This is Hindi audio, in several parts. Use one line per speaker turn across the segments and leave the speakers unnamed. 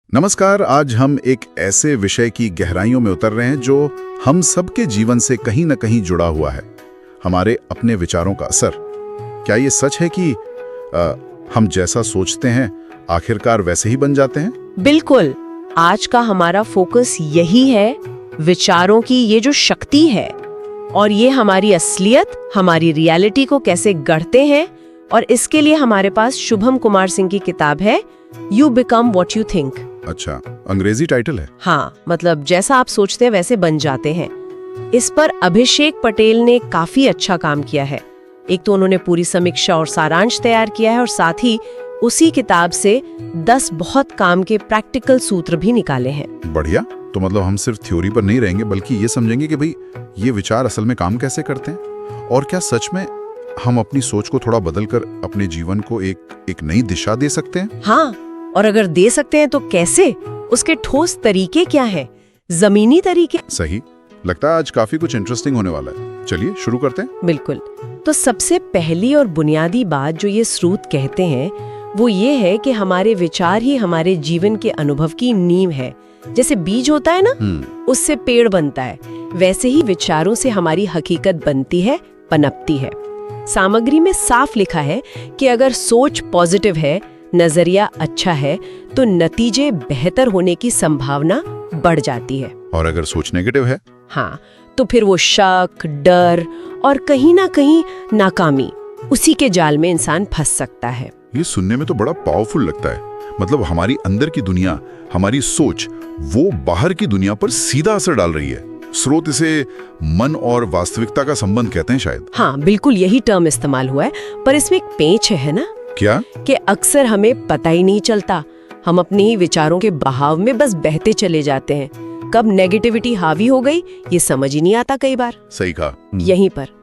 नमस्कार। आज हम एक ऐसे विषय की गहराइयों में उतर रहे हैं जो हम सबके जीवन से कहीं न कहीं जुड़ा हुआ है, हमारे अपने विचारों का असर। क्या ये सच है कि हम जैसा सोचते हैं आखिरकार वैसे ही बन जाते हैं?
बिल्कुल। आज का हमारा फोकस यही है, विचारों की ये जो शक्ति है और ये हमारी असलियत, हमारी रियलिटी को कैसे गढ़ते हैं। और इसके लिए हमारे पास शुभम कुमार सिंह की किताब है you become what you think.
अच्छा, अंग्रेजी टाइटल है।
हाँ, मतलब जैसा आप सोचते हैं वैसे बन जाते हैं। इस पर अभिषेक पटेल ने काफी अच्छा काम किया है। एक तो उन्होंने पूरी समीक्षा और सारांश तैयार किया है और साथ ही उसी किताब से 10 बहुत काम के प्रैक्टिकल सूत्र भी निकाले हैं।
बढ़िया। तो मतलब हम सिर्फ थ्योरी पर नहीं रहेंगे बल्कि ये समझेंगे कि भाई ये विचार असल में काम कैसे करते हैं और क्या सच में हम अपनी सोच को थोड़ा बदलकर अपने जीवन को एक नई दिशा दे सकते हैं।
हाँ, और अगर दे सकते हैं तो कैसे, उसके ठोस तरीके क्या हैं, जमीनी तरीके।
सही लगता है आज काफी कुछ इंटरेस्टिंग होने वाला है। चलिए शुरू करते हैं।
बिल्कुल। तो सबसे पहली और बुनियादी बात जो ये स्रोत कहते हैं वो ये है कि हमारे विचार ही हमारे जीवन के अनुभव की नींव है। जैसे बीज होता है ना, उससे पेड़ बनता है, वैसे ही विचारों से हमारी हकीकत बनती है, पनपती है। सामग्री में साफ लिखा है कि अगर सोच पॉजिटिव है, नजरिया अच्छा है, तो नतीजे बेहतर होने की संभावना बढ़ जाती है।
और अगर सोच नेगेटिव है,
हाँ, तो फिर वो शक, डर और कहीं ना कहीं नाकामी, उसी के जाल में इंसान फंस सकता है।
ये सुनने में तो बड़ा पावरफुल लगता है। मतलब हमारी अंदर की दुनिया, हमारी सोच, वो बाहर की दुनिया पर सीधा असर डाल रही है। स्रोत इसे मन और वास्तविकता का संबंध कहते हैं शायद।
हाँ, बिल्कुल यही टर्म इस्तेमाल हुआ है, पर इसमें एक पेंच है ना।
क्या?
कि अक्सर हमें पता ही नहीं चलता, हम अपने ही विचारों के बहाव में बस बहते चले जाते हैं। कब नेगेटिविटी हावी हो गई ये समझ ही नहीं आता कई बार।
सही कहा।
यहीं पर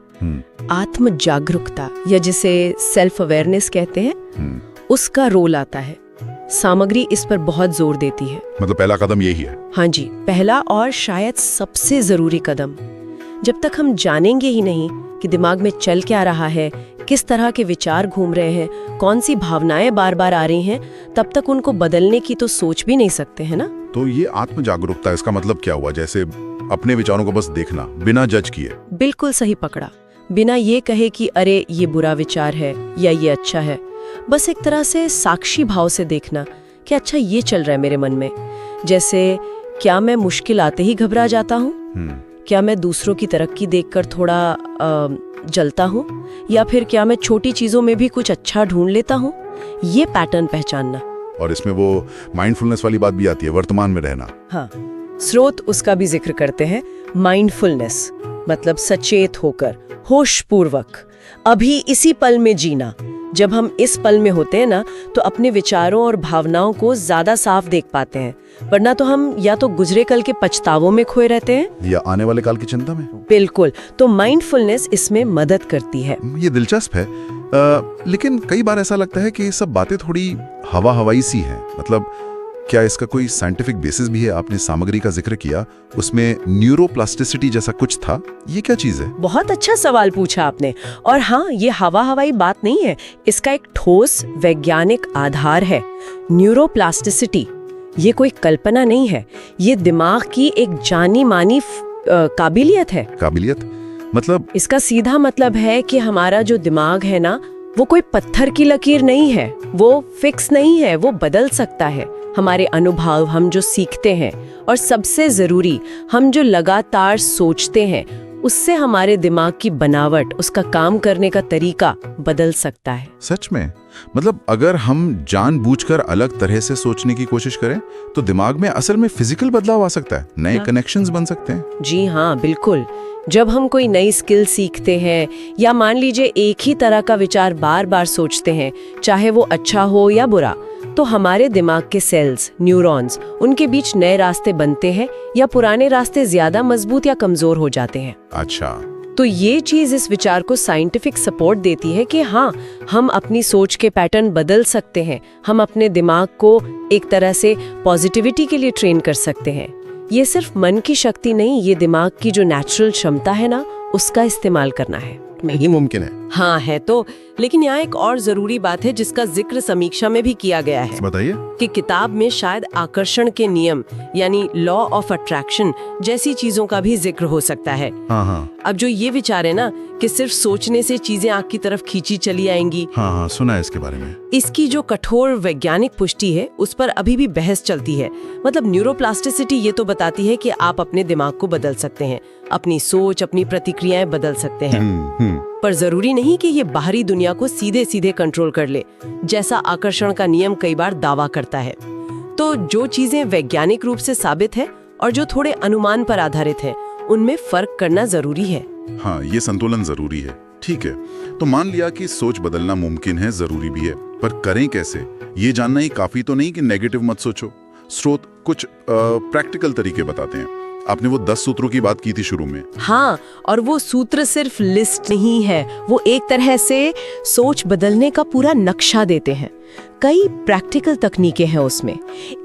आत्म जागरूकता या जिसे सेल्फ अवेयरनेस कहते हैं, उसका रोल आता है। सामग्री इस पर बहुत जोर देती है।
मतलब पहला कदम यही है।
हाँ जी, पहला और शायद सबसे जरूरी कदम। जब तक हम जानेंगे ही नहीं कि दिमाग में चल क्या रहा है, किस तरह के विचार घूम रहे हैं, कौन सी भावनाएं बार बार आ रही हैं, तब तक उनको बदलने की तो सोच भी नहीं सकते, है ना।
तो ये आत्म जागरूकता, इसका मतलब क्या हुआ? जैसे अपने विचारों को बस देखना बिना जज किए।
बिल्कुल सही पकड़ा। बिना ये कहे कि अरे ये बुरा विचार है या ये अच्छा है, बस एक तरह से साक्षी भाव से देखना कि अच्छा ये चल रहा है मेरे मन में। जैसे क्या मैं मुश्किल आते ही घबरा जाता हूँ, क्या मैं दूसरों की तरक्की देखकर थोड़ा जलता हूँ, या फिर क्या मैं छोटी चीजों में भी कुछ अच्छा ढूंढ लेता हूँ। ये पैटर्न पहचानना।
और इसमें वो माइंडफुलनेस वाली बात भी आती है, वर्तमान में रहना।
हाँ, स्रोत उसका भी जिक्र करते हैं। माइंडफुलनेस मतलब सचेत होकर, होशपूर्वक, अभी इसी पल में जीना। जब हम इस पल में होते हैं ना, तो अपने विचारों और भावनाओं को ज्यादा साफ देख पाते हैं, वरना तो हम या तो गुजरे कल के पछतावों में खोए रहते हैं
या आने वाले काल की चिंता में।
बिल्कुल। तो माइंडफुलनेस इसमें मदद करती है।
ये दिलचस्प है। लेकिन कई बार ऐसा लगता है कि ये सब बातें थोड़ी हवा हवाई सी हैं। मतलब क्या इसका कोई साइंटिफिक बेसिस भी है? आपने सामग्री का जिक्र किया, उसमें न्यूरोप्लास्टिसिटी जैसा कुछ था, ये क्या चीज है?
बहुत अच्छा सवाल पूछा आपने। और हाँ, ये हवा हवाई बात नहीं है, इसका एक ठोस वैज्ञानिक आधार है। न्यूरोप्लास्टिसिटी ये कोई कल्पना नहीं है, ये दिमाग की एक जानी मानी काबिलियत है।
काबिलियत मतलब? इसका
सीधा मतलब है कि हमारा जो दिमाग है ना, वो कोई पत्थर की लकीर नहीं है, वो फिक्स नहीं है, वो बदल सकता है। हमारे अनुभव, हम जो सीखते हैं, और सबसे जरूरी हम जो लगातार सोचते हैं, उससे हमारे दिमाग की बनावट, उसका काम करने का तरीका बदल सकता है।
सच में? मतलब अगर हम जानबूझकर अलग तरह से सोचने की कोशिश करें तो दिमाग में असल में फिजिकल बदलाव आ सकता है, नए कनेक्शंस बन सकते हैं।
जी हाँ, बिल्कुल। जब हम कोई नई स्किल सीखते हैं या मान लीजिए एक ही तरह का विचार बार बार सोचते हैं, चाहे वो अच्छा हो या बुरा, तो हमारे दिमाग के सेल्स, न्यूरॉन्स, उनके बीच नए रास्ते बनते हैं या पुराने रास्ते ज्यादा मजबूत या कमजोर हो जाते हैं।
अच्छा।
तो ये चीज इस विचार को साइंटिफिक सपोर्ट देती है कि हाँ, हम अपनी सोच के पैटर्न बदल सकते हैं, हम अपने दिमाग को एक तरह से पॉजिटिविटी के लिए ट्रेन कर सकते हैं। ये सिर्फ मन की शक्ति नहीं, ये दिमाग की जो नेचुरल क्षमता है ना, उसका इस्तेमाल करना है।
नहीं मुमकिन है।
हाँ है तो, लेकिन यहाँ एक और जरूरी बात है जिसका जिक्र समीक्षा में भी किया गया है
बताइए।
कि किताब में शायद आकर्षण के नियम यानी लॉ ऑफ अट्रैक्शन जैसी चीजों का भी जिक्र हो सकता है।
हाँ,
अब जो ये विचार है ना कि सिर्फ सोचने से चीजें आँख की तरफ खींची चली आएंगी,
हाँ, सुना है इसके बारे में।
इसकी जो कठोर वैज्ञानिक पुष्टि है उस पर अभी भी बहस चलती है। मतलब न्यूरोप्लास्टिसिटी ये तो बताती है कि आप अपने दिमाग को बदल सकते हैं, अपनी सोच, अपनी प्रतिक्रियाएं बदल सकते हैं, पर जरूरी नहीं कि ये बाहरी दुनिया को सीधे सीधे कंट्रोल कर ले, जैसा आकर्षण का नियम कई बार दावा करता है। तो जो चीजें वैज्ञानिक रूप से साबित है और जो थोड़े अनुमान पर आधारित है, उनमें फर्क करना जरूरी है।
हाँ, ये संतुलन जरूरी है। ठीक है, तो मान लिया कि सोच बदलना मुमकिन है, जरूरी भी है, पर करें कैसे? ये जानना ही काफी तो नहीं कि नेगेटिव मत सोचो। स्रोत कुछ प्रैक्टिकल तरीके बताते हैं। आपने वो 10 सूत्रों की बात की थी शुरू में।
हाँ, और वो सूत्र सिर्फ लिस्ट नहीं है, वो एक तरह से सोच बदलने का पूरा नक्शा देते हैं। कई प्रैक्टिकल तकनीकें हैं उसमें।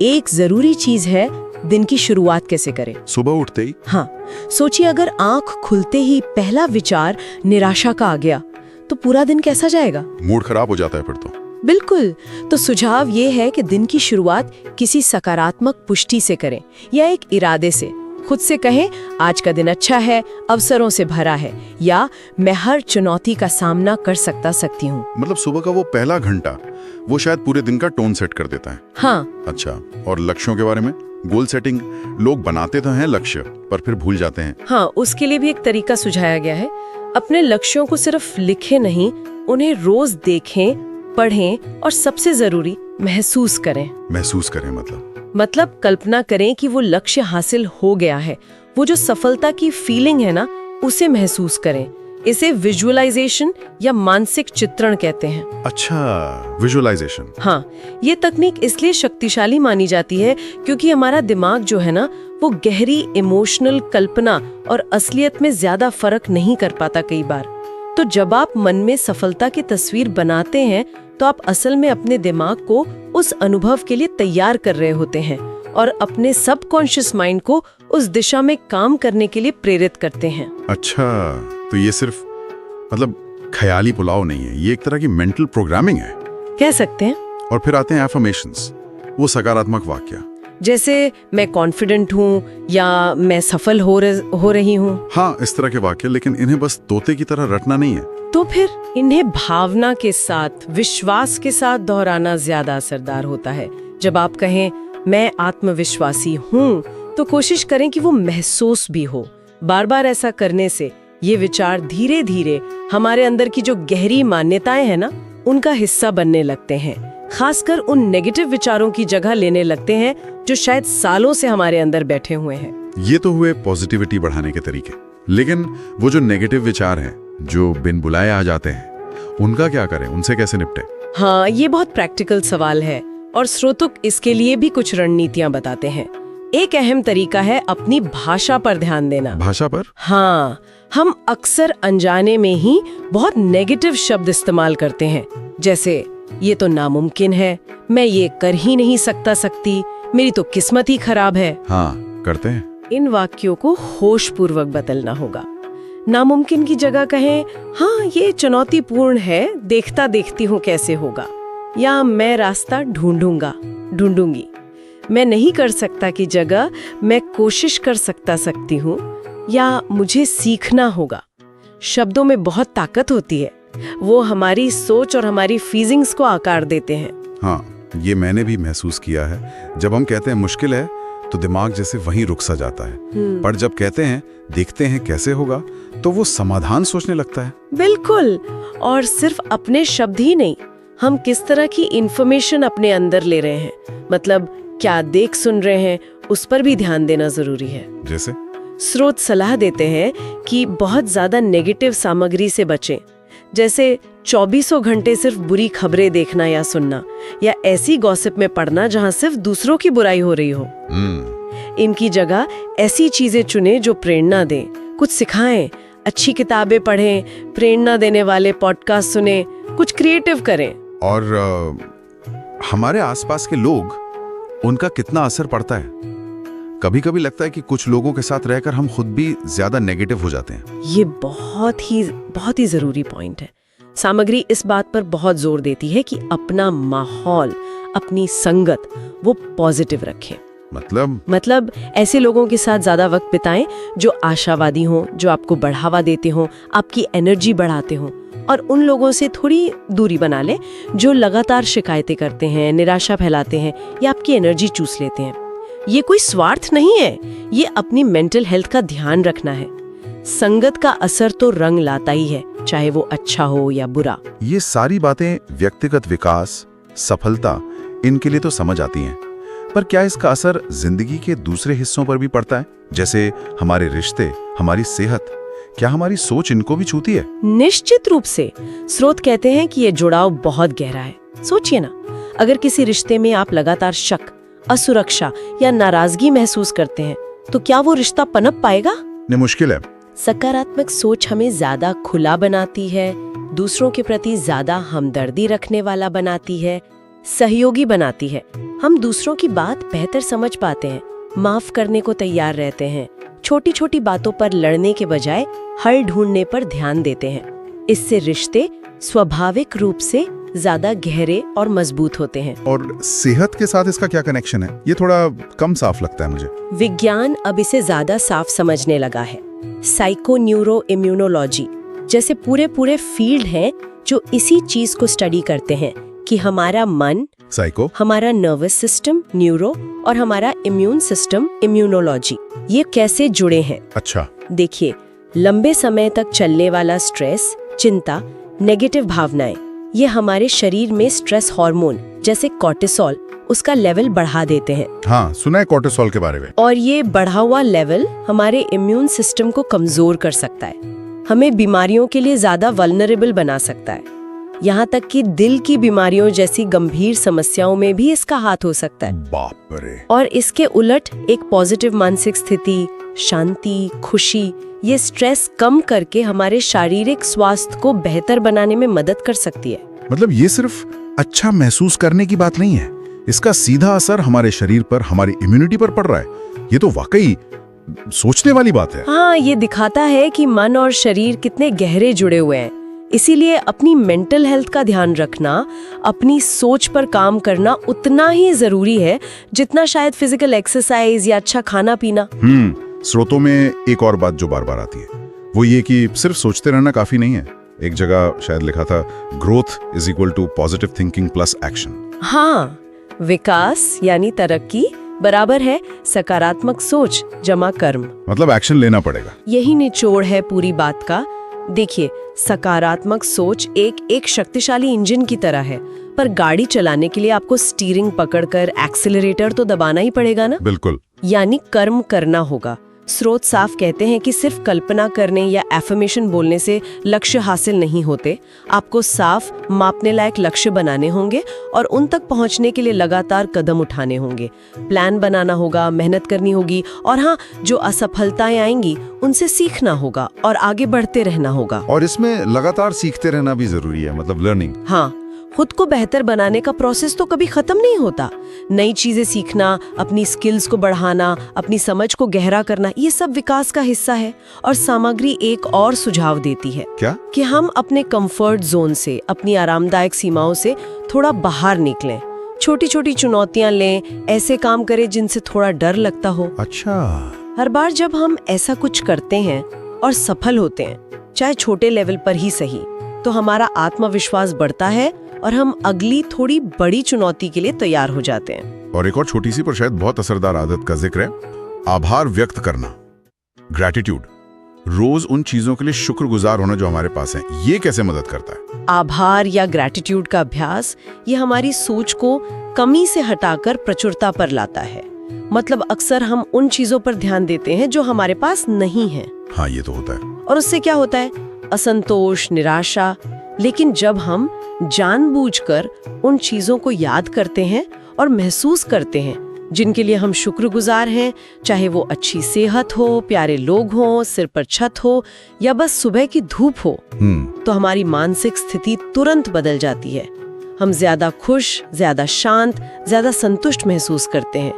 एक जरूरी चीज है दिन की शुरुआत कैसे करें।
सुबह उठते ही?
हाँ, सोचिए अगर आंख खुलते ही पहला विचार निराशा का आ गया तो पूरा दिन कैसा जाएगा?
मूड खराब हो जाता है फिर तो।
बिल्कुल। तो सुझाव ये है कि दिन की शुरुआत किसी सकारात्मक पुष्टि से करें या एक इरादे से। खुद से कहें, आज का दिन अच्छा है, अवसरों से भरा है, या मैं हर चुनौती का सामना कर सकती हूँ।
मतलब सुबह का वो पहला घंटा वो शायद पूरे दिन का टोन सेट कर देता है।
हाँ।
अच्छा, और लक्ष्यों के बारे में? गोल सेटिंग लोग बनाते तो हैं लक्ष्य, पर फिर भूल जाते हैं।
हाँ, उसके लिए भी एक तरीका सुझाया गया है। अपने लक्ष्यों को सिर्फ लिखें नहीं, उन्हें रोज देखें, पढ़ें और सबसे जरूरी महसूस करें।
महसूस करें
मतलब कल्पना करें कि वो लक्ष्य हासिल हो गया है। वो जो सफलता की फीलिंग है ना, उसे महसूस करें। इसे विजुअलाइजेशन या मानसिक चित्रण कहते हैं।
अच्छा, विजुअलाइजेशन।
हाँ, ये तकनीक इसलिए शक्तिशाली मानी जाती है क्योंकि हमारा दिमाग जो है ना, वो गहरी इमोशनल कल्पना और असलियत में ज्यादा फर्क नहीं कर पाता कई बार। तो जब आप मन में सफलता की तस्वीर बनाते हैं तो आप असल में अपने दिमाग को उस अनुभव के लिए तैयार कर रहे होते हैं और अपने सबकॉन्शियस माइंड को उस दिशा में काम करने के लिए प्रेरित करते हैं।
अच्छा, तो ये सिर्फ मतलब ख्याली पुलाव नहीं है, ये एक तरह की मेंटल प्रोग्रामिंग है,
कह सकते हैं।
और फिर आते हैं एफर्मेशंस, वो सकारात्मक वाक्य,
जैसे मैं कॉन्फिडेंट हूँ या मैं सफल हो रही हूँ।
हाँ, इस तरह के वाक्य, लेकिन इन्हें बस तोते की तरह रटना नहीं है।
तो फिर इन्हें भावना के साथ, विश्वास के साथ दोहराना ज्यादा असरदार होता है। जब आप कहें मैं आत्मविश्वासी हूँ, तो कोशिश करें कि वो महसूस भी हो। बार बार ऐसा करने से ये विचार धीरे धीरे हमारे अंदर की जो गहरी मान्यताएं हैं ना, उनका हिस्सा बनने लगते हैं। खासकर उन नेगेटिव विचारों की जगह लेने लगते हैं जो शायद सालों से हमारे अंदर बैठे हुए हैं।
ये तो हुए पॉजिटिविटी बढ़ाने के तरीके, लेकिन वो जो नेगेटिव विचार हैं जो बिन बुलाए आ जाते हैं, उनका क्या करें, उनसे कैसे निपटें?
हाँ, ये बहुत प्रैक्टिकल सवाल है और स्रोतुक इसके लिए भी कुछ रणनीतियां बताते हैं। एक अहम तरीका है अपनी भाषा पर ध्यान देना।
भाषा पर?
हाँ, हम अक्सर अनजाने में ही बहुत नेगेटिव शब्द इस्तेमाल करते हैं, जैसे ये तो नामुमकिन है, मैं ये कर ही नहीं सकती, मेरी तो किस्मत ही खराब है।
हाँ, करते हैं।
इन वाक्यों को होशपूर्वक बदलना होगा। नामुमकिन की जगह कहें, हाँ ये चुनौतीपूर्ण है, देखता देखती हूँ कैसे होगा, या मैं रास्ता ढूंढूंगी। मैं नहीं कर सकता की जगह मैं कोशिश कर सकती हूँ, या मुझे सीखना होगा। शब्दों में बहुत ताकत होती है, वो हमारी सोच और हमारी फीलिंग्स को आकार देते हैं।
हाँ, ये मैंने भी महसूस किया है। जब हम कहते हैं मुश्किल है तो दिमाग जैसे वहीं रुक सा जाता है, पर जब कहते हैं देखते हैं कैसे होगा, तो वो समाधान सोचने लगता है।
बिल्कुल, और सिर्फ अपने शब्द ही नहीं, हम किस तरह की इंफॉर्मेशन अपने अंदर ले रहे हैं, मतलब क्या देख सुन रहे हैं, उस पर भी ध्यान देना जरूरी है।
जैसे
स्रोत सलाह देते हैं कि बहुत ज्यादा नेगेटिव सामग्री से बचें, जैसे 24 घंटे सिर्फ बुरी खबरें देखना या सुनना, या ऐसी गॉसिप में पढ़ना जहां सिर्फ दूसरों की बुराई हो रही हो। इनकी जगह ऐसी चीजें चुनें जो प्रेरणा दें, कुछ सिखाएं, अच्छी किताबें पढ़ें, प्रेरणा देने वाले पॉडकास्ट सुने, कुछ क्रिएटिव करें।
और हमारे आसपास के लोग, उनका कितना असर पड़ता है? कभी कभी लगता है कि कुछ लोगों के साथ रहकर हम खुद भी ज्यादा नेगेटिव हो जाते हैं।
ये बहुत ही जरूरी पॉइंट है। सामग्री इस बात पर बहुत जोर देती है कि अपना माहौल, अपनी संगत वो पॉजिटिव रखें। मतलब ऐसे लोगों के साथ ज्यादा वक्त बिताएं जो आशावादी हों, जो आपको बढ़ावा देते हों, आपकी एनर्जी बढ़ाते हों, और उन लोगों से थोड़ी दूरी बना लें जो लगातार शिकायतें करते हैं, निराशा फैलाते हैं या आपकी एनर्जी चूस लेते हैं। ये कोई स्वार्थ नहीं है, ये अपनी मेंटल हेल्थ का ध्यान रखना है। संगत का असर तो रंग लाता ही है, चाहे वो अच्छा हो या बुरा।
ये सारी बातें व्यक्तिगत विकास, सफलता, इनके लिए तो समझ आती हैं, पर क्या इसका असर जिंदगी के दूसरे हिस्सों पर भी पड़ता है? जैसे हमारे रिश्ते, हमारी सेहत, क्या हमारी सोच इनको भी छूती है?
निश्चित रूप से। स्रोत कहते हैं कि ये जुड़ाव बहुत गहरा है। सोचिए ना, अगर किसी रिश्ते में आप लगातार शक, असुरक्षा या नाराजगी महसूस करते हैं, तो क्या वो रिश्ता पनप पाएगा?
नहीं, मुश्किल है।
सकारात्मक सोच हमें ज्यादा खुला बनाती है, दूसरों के प्रति ज्यादा हमदर्दी रखने वाला बनाती है, सहयोगी बनाती है। हम दूसरों की बात बेहतर समझ पाते हैं, माफ करने को तैयार रहते हैं, छोटी छोटी बातों पर लड़ने के बजाय हल ढूंढने पर ध्यान देते हैं। इससे रिश्ते स्वाभाविक रूप से ज्यादा गहरे और मजबूत होते हैं।
और सेहत के साथ इसका क्या कनेक्शन है? ये थोड़ा कम साफ लगता है मुझे।
विज्ञान अब इसे ज्यादा साफ समझने लगा है। साइको न्यूरो इम्यूनोलॉजी जैसे पूरे फील्ड हैं जो इसी चीज को स्टडी करते हैं कि हमारा मन,
साइको,
हमारा नर्वस सिस्टम न्यूरो और हमारा इम्यून सिस्टम इम्यूनोलॉजी, ये कैसे जुड़े हैं।
अच्छा।
देखिए, लंबे समय तक चलने वाला स्ट्रेस, चिंता, नेगेटिव भावनाएं, ये हमारे शरीर में स्ट्रेस हार्मोन जैसे कॉर्टिसोल, उसका लेवल बढ़ा देते हैं।
हाँ, सुना है कॉर्टिसोल के बारे में।
और ये बढ़ा हुआ लेवल हमारे इम्यून सिस्टम को कमजोर कर सकता है, हमें बीमारियों के लिए ज्यादा वल्नरेबल बना सकता है। यहाँ तक कि दिल की बीमारियों जैसी गंभीर समस्याओं में भी इसका हाथ हो सकता है।
बाप रे।
और इसके उलट एक पॉजिटिव मानसिक स्थिति, शांति, खुशी, ये स्ट्रेस कम करके हमारे शारीरिक स्वास्थ्य को बेहतर बनाने में मदद कर सकती है।
मतलब ये सिर्फ अच्छा महसूस करने की बात नहीं है, इसका सीधा असर हमारे शरीर पर, हमारी इम्यूनिटी पर पड़ रहा है। ये तो वाकई सोचने वाली बात है।
हाँ, ये दिखाता है कि मन और शरीर कितने गहरे जुड़े हुए हैं। इसीलिए अपनी मेंटल हेल्थ का ध्यान रखना, अपनी सोच पर काम करना उतना ही जरूरी है जितना शायद फिजिकल एक्सरसाइज या अच्छा खाना पीना।
स्रोतों में एक और बात जो बार बार आती है वो ये कि सिर्फ सोचते रहना काफी नहीं है। एक जगह शायद लिखा था, growth is equal to positive thinking plus action.
हाँ, विकास यानी तरक्की बराबर है सकारात्मक सोच जमा कर्म।
मतलब एक्शन लेना पड़ेगा।
यही निचोड़ है पूरी बात का। देखिए, सकारात्मक सोच एक शक्तिशाली इंजन की तरह है, पर गाड़ी चलाने के लिए आपको स्टीयरिंग पकड़कर एक्सीलरेटर तो दबाना ही पड़ेगा ना।
बिल्कुल।
यानी कर्म करना होगा। स्रोत साफ कहते हैं कि सिर्फ कल्पना करने या एफर्मेशन बोलने से लक्ष्य हासिल नहीं होते। आपको साफ, मापने लायक लक्ष्य बनाने होंगे और उन तक पहुंचने के लिए लगातार कदम उठाने होंगे। प्लान बनाना होगा, मेहनत करनी होगी, और हाँ, जो असफलताएं आएंगी उनसे सीखना होगा और आगे बढ़ते रहना होगा।
और इसमें लगातार सीखते रहना भी जरूरी है, मतलब लर्निंग।
हाँ, खुद को बेहतर बनाने का प्रोसेस तो कभी खत्म नहीं होता। नई चीजें सीखना, अपनी स्किल्स को बढ़ाना, अपनी समझ को गहरा करना, ये सब विकास का हिस्सा है। और सामग्री एक और सुझाव देती है।
क्या?
कि हम अपने कंफर्ट जोन से, अपनी आरामदायक सीमाओं से थोड़ा बाहर निकलें, छोटी छोटी चुनौतियां लें, ऐसे काम करें जिनसे थोड़ा डर लगता हो।
अच्छा।
हर बार जब हम ऐसा कुछ करते हैं और सफल होते हैं, चाहे छोटे लेवल पर ही सही, तो हमारा आत्मविश्वास बढ़ता है और हम अगली थोड़ी बड़ी चुनौती के लिए तैयार हो जाते हैं।
और एक और छोटी सी पर शायद बहुत असरदार आदत का जिक्र है, आभार व्यक्त करना, ग्रैटिट्यूड। रोज उन चीजों के लिए शुक्रगुजार होना जो हमारे पास है। ये कैसे मदद करता है?
आभार या ग्रैटिट्यूड का अभ्यास ये हमारी सोच को कमी से हटाकर प्रचुरता पर लाता है। मतलब अक्सर हम उन चीजों पर ध्यान देते हैं जो हमारे पास नहीं है।
हाँ, ये तो होता है।
और उससे क्या होता है? असंतोष, निराशा। लेकिन जब हम जानबूझकर उन चीजों को याद करते हैं और महसूस करते हैं जिनके लिए हम शुक्रगुजार हैं, चाहे वो अच्छी सेहत हो, प्यारे लोग हों, सिर पर छत हो या बस सुबह की धूप हो, तो हमारी मानसिक स्थिति तुरंत बदल जाती है। हम ज्यादा खुश, ज्यादा शांत, ज्यादा संतुष्ट महसूस करते हैं।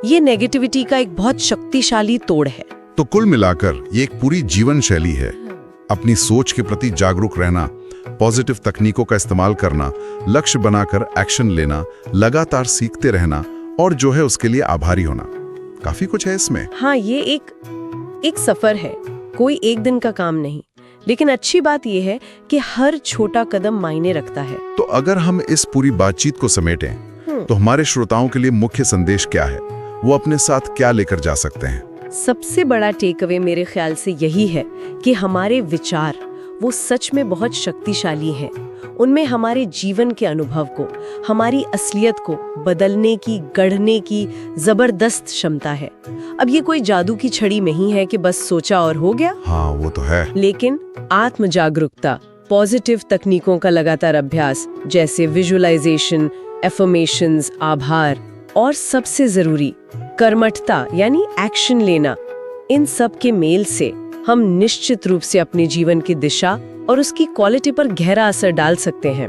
ये नेगेटिविटी का एक बहुत शक्तिशाली तोड़ है।
तो कुल मिलाकर ये एक पूरी जीवन शैली है। अपनी सोच के प्रति जागरूक रहना, पॉजिटिव तकनीकों का इस्तेमाल करना, लक्ष्य बनाकर एक्शन लेना, लगातार सीखते रहना और जो है उसके लिए आभारी होना। काफी कुछ है इसमें।
हाँ, ये एक सफर है, कोई एक दिन का काम नहीं। लेकिन अच्छी बात यह है कि हर छोटा कदम मायने रखता है।
तो अगर हम इस पूरी बातचीत को समेटें तो हमारे श्रोताओं के लिए मुख्य संदेश क्या है? वो अपने साथ क्या लेकर जा सकते हैं?
सबसे बड़ा टेक अवे मेरे ख्याल से यही है कि हमारे विचार वो सच में बहुत शक्तिशाली हैं। उनमें हमारे जीवन के अनुभव को, हमारी असलियत को बदलने की, गढ़ने की जबरदस्त क्षमता है। अब ये कोई जादू की छड़ी नहीं है कि बस सोचा और हो गया।
हाँ, वो तो है।
लेकिन आत्म जागरूकता, पॉजिटिव तकनीकों का लगातार अभ्यास जैसे विजुअलाइजेशन, एफर्मेशंस, आभार और सबसे जरूरी कर्मठता यानी एक्शन लेना, इन सब के मेल से हम निश्चित रूप से अपने जीवन की दिशा और उसकी क्वालिटी पर गहरा असर डाल सकते हैं।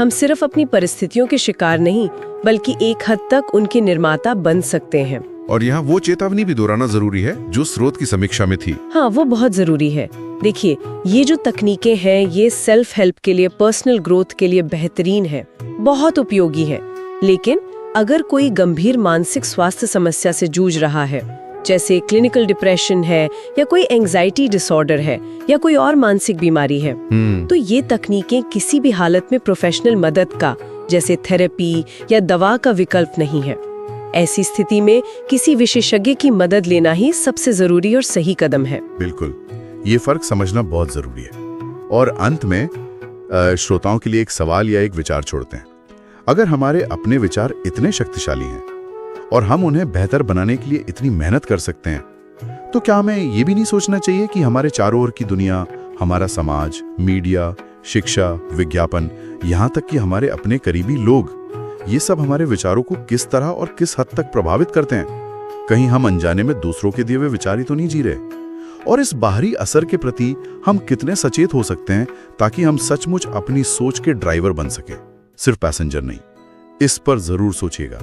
हम सिर्फ अपनी परिस्थितियों के शिकार नहीं, बल्कि एक हद तक उनके निर्माता बन सकते हैं।
और यहाँ वो चेतावनी भी दोहराना जरूरी है जो स्रोत की समीक्षा में थी।
हाँ, वो बहुत जरूरी है। देखिए, ये जो तकनीकें हैं, ये सेल्फ हेल्प के लिए, पर्सनल ग्रोथ के लिए बेहतरीन है, बहुत उपयोगी है। लेकिन अगर कोई गंभीर मानसिक स्वास्थ्य समस्या से जूझ रहा है, जैसे क्लिनिकल डिप्रेशन है या कोई एंजाइटी डिसऑर्डर है या कोई और मानसिक बीमारी है, तो ये तकनीकें किसी भी हालत में प्रोफेशनल मदद का, जैसे थेरेपी या दवा का विकल्प नहीं है। ऐसी स्थिति में किसी विशेषज्ञ की मदद लेना ही सबसे जरूरी और सही कदम है।
बिल्कुल, ये फर्क समझना बहुत जरूरी है। और अंत में श्रोताओं के लिए एक सवाल या एक विचार छोड़ते हैं। अगर हमारे अपने विचार इतने शक्तिशाली हैं और हम उन्हें बेहतर बनाने के लिए इतनी मेहनत कर सकते हैं, तो क्या हमें ये भी नहीं सोचना चाहिए कि हमारे चारों ओर की दुनिया, हमारा समाज, मीडिया, शिक्षा, विज्ञापन, यहाँ तक कि हमारे अपने करीबी लोग, ये सब हमारे विचारों को किस तरह और किस हद तक प्रभावित करते हैं? कहीं हम अनजाने में दूसरों के दिए हुए विचार ही तो नहीं जी रहे? और इस बाहरी असर के प्रति हम कितने सचेत हो सकते हैं ताकि हम सचमुच अपनी सोच के ड्राइवर बन सके, सिर्फ पैसेंजर नहीं? इस पर जरूर सोचिएगा।